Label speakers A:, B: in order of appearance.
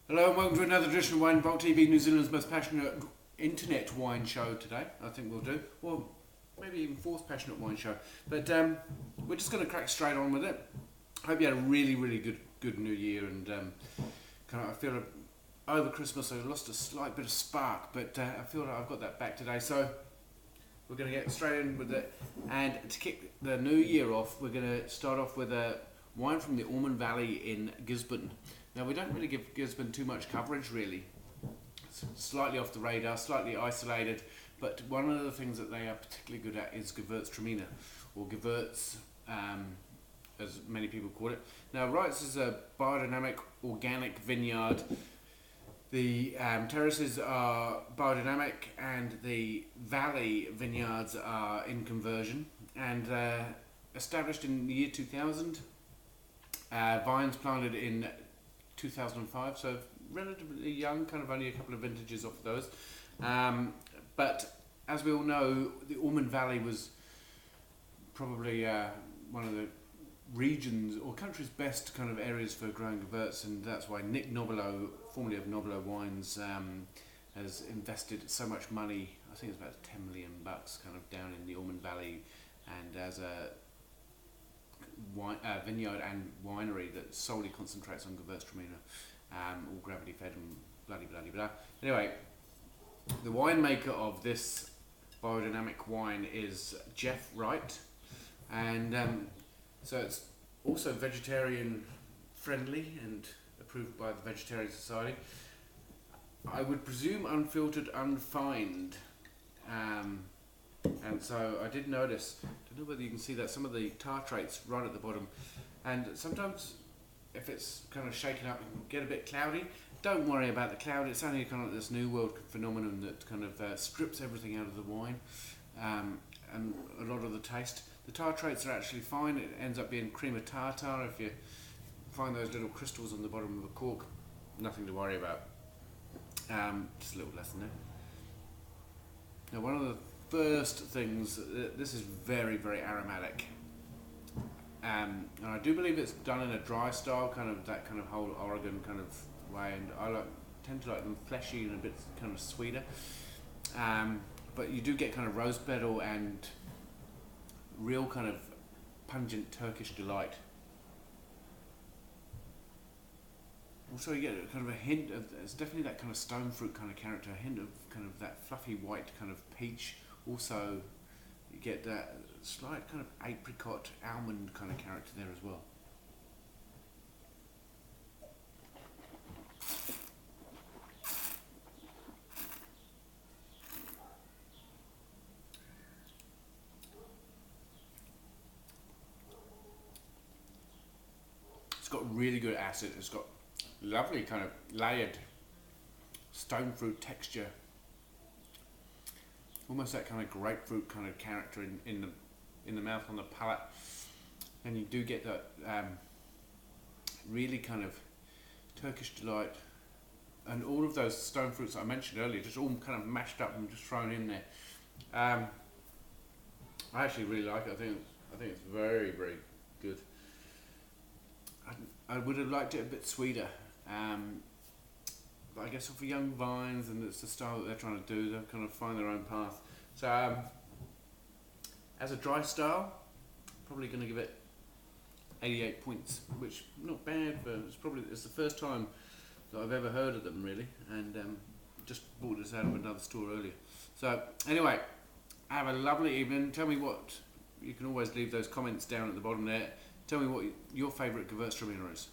A: Hello and welcome to another edition of Wine Vault TV, New Zealand's most passionate internet wine show today. I think we'll do. Well, maybe even fourth passionate wine show. But we're just going to crack straight on with it. I hope you had a really good New Year, and I feel over Christmas I lost a slight bit of spark, but I feel like I've got that back today. So we're going to get straight in with it. And to kick the new year off, we're going to start off with a wine from the Ormond Valley in Gisborne. Now, we don't really give Gisborne too much coverage, really. It's slightly off the radar, slightly isolated, but one of the things that they are particularly good at is Gewurztraminer, or Gewurz, as many people call it. Now, Wrights is a biodynamic organic vineyard. The terraces are biodynamic, and the valley vineyards are in conversion, and established in the year 2000. Vines planted in 2005, so relatively young, kind of only a couple of vintages off those. But as we all know, the Ormond Valley was probably one of the regions or country's best kind of areas for growing Gewurz, and that's why Nick Nobilo, formerly of Nobilo Wines, has invested so much money. I think it's about $10 million kind of down in the Ormond Valley, and as a vineyard and winery that solely concentrates on Gewurztraminer, all gravity fed and bloody blah. Anyway, the winemaker of this biodynamic wine is Jeff Wright, and so it's also vegetarian friendly and approved by the Vegetarian Society. I would presume unfiltered, unfined. And so I did notice, I don't know whether you can see that, some of the tartrates right at the bottom, and sometimes if it's kind of shaken up, it can get a bit cloudy. Don't worry about the cloud, it's only kind of this new world phenomenon that kind of strips everything out of the wine, and a lot of the taste. The tartrates are actually fine. It ends up being cream of tartar. If you find those little crystals on the bottom of a cork, nothing to worry about. Just a little lesson there. Now, one of the first things, this is very aromatic, and I do believe it's done in a dry style, kind of that kind of whole Oregon kind of way, and I tend to like them fleshy and a bit kind of sweeter, but you do get kind of rose petal and real kind of pungent Turkish delight. Also, you get kind of a hint of, it's definitely that kind of stone fruit kind of character, a hint of kind of that fluffy white kind of peach. Also, you get that slight kind of apricot, almond kind of character there as well. It's got really good acid. It's got lovely kind of layered stone fruit texture. Almost that kind of grapefruit kind of character in the mouth, on the palate, and you do get that really kind of Turkish delight, and all of those stone fruits that I mentioned earlier, just all kind of mashed up and just thrown in there. I actually really like it. I think it's very good. I would have liked it a bit sweeter. But I guess for young vines, and it's the style that they're trying to do, they'll kind of find their own path. So as a dry style, probably going to give it 88 points, which not bad, but it's the first time that I've ever heard of them really, and just bought this out of another store earlier. So anyway, have a lovely evening. Tell me what, you can always leave those comments down at the bottom there. Tell me what your favourite Gewurztraminer is.